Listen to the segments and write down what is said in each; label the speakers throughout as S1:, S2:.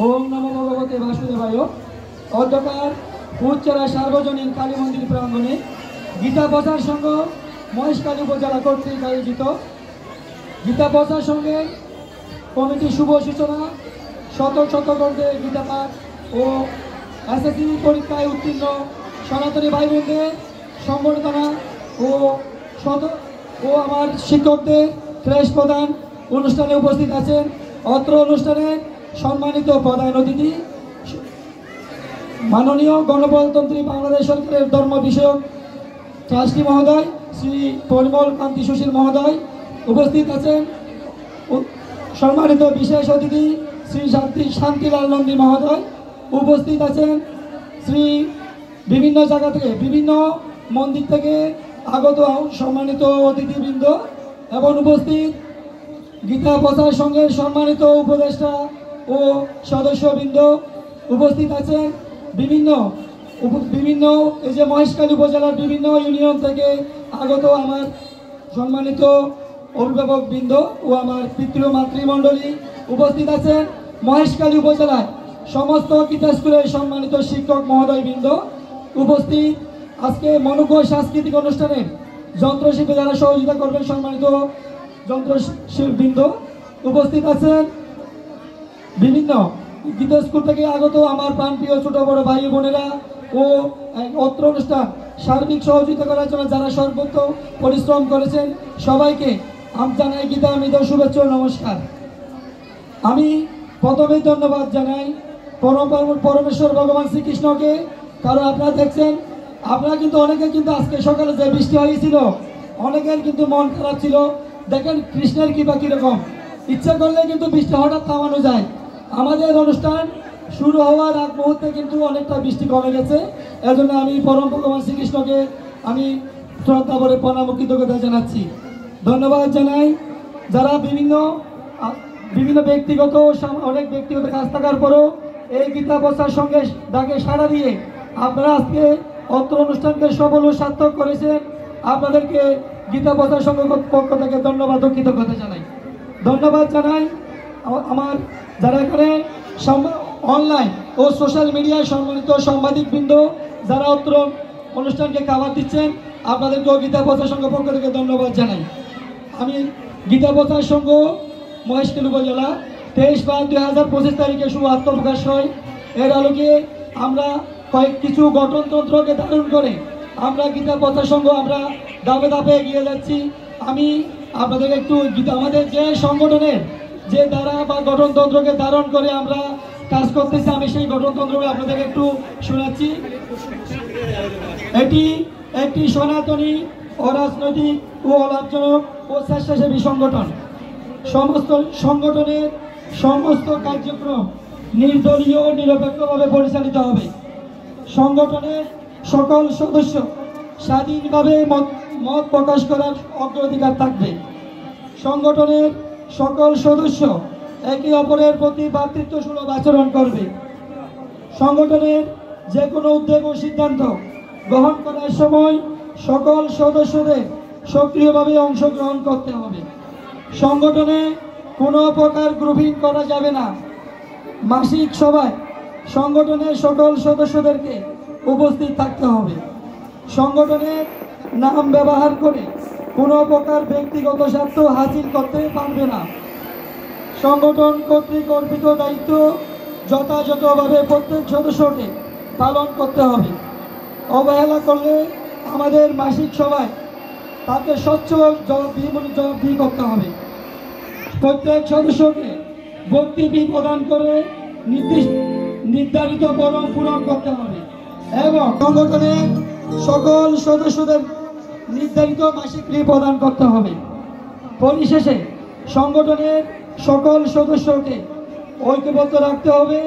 S1: ওম নমো ভগবতে বাসুদেবায়। অধ্যকার উচ্চরা সার্বজনীন কালী মন্দির প্রাঙ্গণে গীতা প্রচার সংঘ মহেশখালী উপজেলা কর্তৃক আয়োজিত গীতা প্রচার সংঘের কমিটি শুভ সূচনা। শত শত গ্রন্থে গীতা পাঠ ও এসএসসি পরীক্ষায় উত্তীর্ণ সনাতনী ভাই বোনদের সম্বর্ধনা ও আমার শিক্ষকদের ক্রেশ প্রদান অনুষ্ঠানে উপস্থিত আছেন। অত্র অনুষ্ঠানে সম্মানিত প্রধান অতিথি মাননীয় গণপ্রজাতন্ত্রী বাংলাদেশ সরকারের ধর্ম বিষয়ক ট্রাস্টি মহোদয় শ্রী পরিমল কান্তি সুশীল মহোদয় উপস্থিত আছেন। সম্মানিত বিশেষ অতিথি শ্রী শান্তিলাল নন্দী মহোদয় উপস্থিত আছেন। শ্রী বিভিন্ন জায়গা থেকে বিভিন্ন মন্দির থেকে আগত সম্মানিত অতিথিবৃন্দ এবং উপস্থিত গীতা প্রচার সংঘের সম্মানিত উপদেষ্টা ও সদস্যবৃন্দ উপস্থিত আছেন। বিভিন্ন এই যে মহেশখালী উপজেলার বিভিন্ন ইউনিয়ন থেকে আগত আমার সম্মানিত অভিভাবকবৃন্দ ও আমার পিতৃ মাতৃমণ্ডলী উপস্থিত আছেন। মহেশখালী উপজেলায় সমস্ত গীতা স্কুলের সম্মানিত শিক্ষক মহোদয়বৃন্দ উপস্থিত। আজকে মনোজ্ঞ সাংস্কৃতিক অনুষ্ঠানে যন্ত্রশিল্পী যারা সহযোগিতা করবেন সম্মানিত যন্ত্রশিল্পবৃন্দ উপস্থিত আছেন। বিভিন্ন গীতা স্কুল থেকে আগত আমার প্রাণপ্রিয় ছোট বড় ভাই বোনেরা ও অত্র অনুষ্ঠান সার্বিক সহযোগিতা করার জন্য যারা সর্বোচ্চ পরিশ্রম করেছেন সবাইকে আমি জানাই গীতা মৃত শুভেচ্ছা নমস্কার। আমি প্রথমেই ধন্যবাদ জানাই পরমেশ্বর ভগবান শ্রীকৃষ্ণকে। কারণ আপনারা দেখছেন, আপনারা কিন্তু অনেকে কিন্তু আজকে সকালে যে বৃষ্টি হয়েছিল অনেকের কিন্তু মন খারাপ ছিল। দেখেন কৃষ্ণের কৃপা কীরকম, ইচ্ছা করলে কিন্তু বৃষ্টি হঠাৎ থামানো যায়। আমাদের অনুষ্ঠান শুরু হওয়ার আগ মুহূর্তে কিন্তু অনেকটা বৃষ্টি কমে গেছে। এজন্য আমি পরম ভগবান শ্রীকৃষ্ণকে আমি শ্রদ্ধা ভরে প্রণাম ও কৃতজ্ঞতা জানাচ্ছি। ধন্যবাদ জানাই যারা বিভিন্ন ব্যক্তিগত অনেক ব্যক্তিগত কাজ থাকার পরও এই গীতা প্রচার সঙ্গে ডাকে সাড়া দিয়ে আপনারা আজকে অত্র অনুষ্ঠানকে সফল ও সার্থক করেছেন। আপনাদেরকে গীতা প্রচার সংঘ পক্ষ থেকে ধন্যবাদ ও কৃতজ্ঞতা জানাই। ধন্যবাদ জানাই আমার যারা এখানে অনলাইন ও সোশ্যাল মিডিয়ায় সম্মানিত সাংবাদিকবৃন্দ যারা অত্র অনুষ্ঠানকে কাভার দিচ্ছেন, আপনাদেরকেও গীতা প্রচার সংঘ পক্ষ থেকে ধন্যবাদ জানাই। আমি গীতা প্রচার সংঘ মহেশখালী উপজেলা 23/5/2025 তারিখে শুভ আত্মপ্রকাশ হয়। এর আলোকে আমরা কিছু গঠনতন্ত্রকে ধারণ করে আমরা গীতা প্রচার সংঘ আমরা ধাপে ধাপে এগিয়ে যাচ্ছি। আমি আপনাদের একটু আমাদের যে সংগঠনের যে দ্বারা বা গঠনতন্ত্রকে ধারণ করে আমরা কাজ করতেছি, আমি সেই গঠনতন্ত্রকে আপনাদের একটু শোনাচ্ছি। এটি একটি সনাতনী অরাজনৈতিক ও অলাভজনক ও স্বেচ্ছাসেবী সংগঠন। সমস্ত সংগঠনের সমস্ত কার্যক্রম নির্দলীয় ও নিরপেক্ষভাবে পরিচালিত হবে। সংগঠনের সকল সদস্য স্বাধীনভাবে মত প্রকাশ করার অগ্রাধিকার থাকবে। সংগঠনের সকল সদস্য একে অপরের প্রতি ভ্রাতৃত্বসুলভ আচরণ করবে। সংগঠনের যে কোনো উদ্যোগ ও সিদ্ধান্ত গ্রহণ করার সময় সকল সদস্যদের সক্রিয়ভাবে অংশগ্রহণ করতে হবে। সংগঠনে কোনো প্রকার গ্রুপিং করা যাবে না। মাসিক সভায় সংগঠনের সকল সদস্যদেরকে উপস্থিত থাকতে হবে। সংগঠনের নাম ব্যবহার করে কোনো প্রকার ব্যক্তিগত স্বার্থ হাসিল করতে পারবে না। সংগঠন কর্তৃক অর্পিত দায়িত্ব যথাযথভাবে প্রত্যেক সদস্যকে পালন করতে হবে। অবহেলা করলে আমাদের মাসিক সভায় তাকে স্বচ্ছ জবাবদিহি করতে হবে। প্রত্যেক সদস্যকে বক্তব্য প্রদান করে নির্ধারিত ফরম পূরণ করতে হবে এবং সংগঠনের সকল সদস্যদের নির্ধারিত মাসিক ফি প্রদান করতে হবে। পরিশেষে সংগঠনের সকল সদস্যকে ঐক্যবদ্ধ রাখতে হবে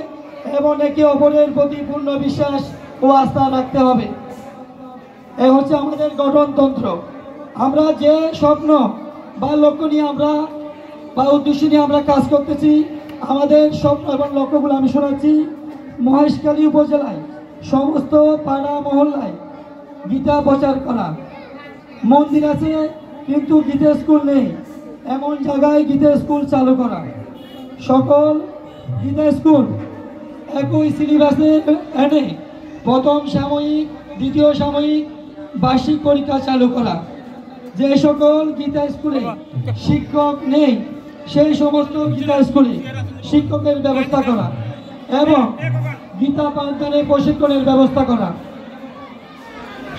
S1: এবং একে অপরের প্রতি পূর্ণ বিশ্বাস ও আস্থা রাখতে হবে। এই হচ্ছে আমাদের গঠনতন্ত্র। আমরা যে স্বপ্ন বা লক্ষ্য নিয়ে আমরা বা উদ্দেশ্য নিয়ে আমরা কাজ করতেছি, আমাদের স্বপ্ন এবং লক্ষ্যগুলো আমি শোনাচ্ছি। মহেশখালী উপজেলায় সমস্ত পাড়া মহল্লায় গীতা প্রচার করা। মন্দির আছে কিন্তু গীতা স্কুল নেই, এমন জায়গায় গীতা স্কুল চালু করা। সকল গীতা স্কুল একই সিলেবাসে এনে প্রথম সাময়িক দ্বিতীয় সাময়িক বার্ষিক পরীক্ষা চালু করা। যে সকল গীতা স্কুলে শিক্ষক নেই সেই সমস্ত গীতা স্কুলে শিক্ষকের ব্যবস্থা করা এবং গীতা পাঠদানের প্রশিক্ষণের ব্যবস্থা করা।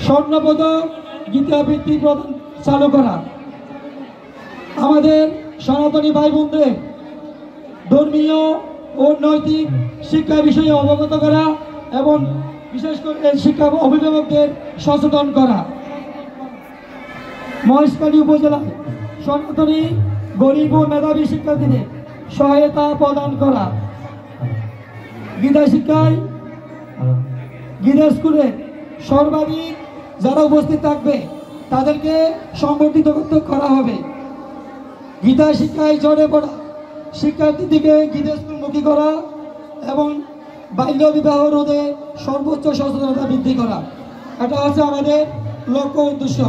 S1: স্বর্ণপদক গীতাবৃত্তি প্রদান চালু করা। আমাদের সনাতনী ভাই বোনদের ধর্মীয় ও নৈতিক শিক্ষা বিষয়ে অবগত করা এবং বিশেষ করে শিক্ষা অভিভাবকদের সচেতন করা। মহেশখালী উপজেলায় সনাতনী গরিব ও মেধাবী শিক্ষার্থীদের সহায়তা প্রদান করা। গীতা শিক্ষায় গীতা স্কুলে সর্বাধিক যারা উপস্থিত থাকবে তাদেরকে সংবর্ধিত করা হবে। গীতা শিক্ষায় জড়ে পড়া শিক্ষার্থীদেরকে গীতা স্কুলমুখী করা এবং বাল্য বিবাহ রোধে সর্বোচ্চ সচেতনতা বৃদ্ধি করা, এটা হচ্ছে আমাদের লক্ষ্য উদ্দেশ্য।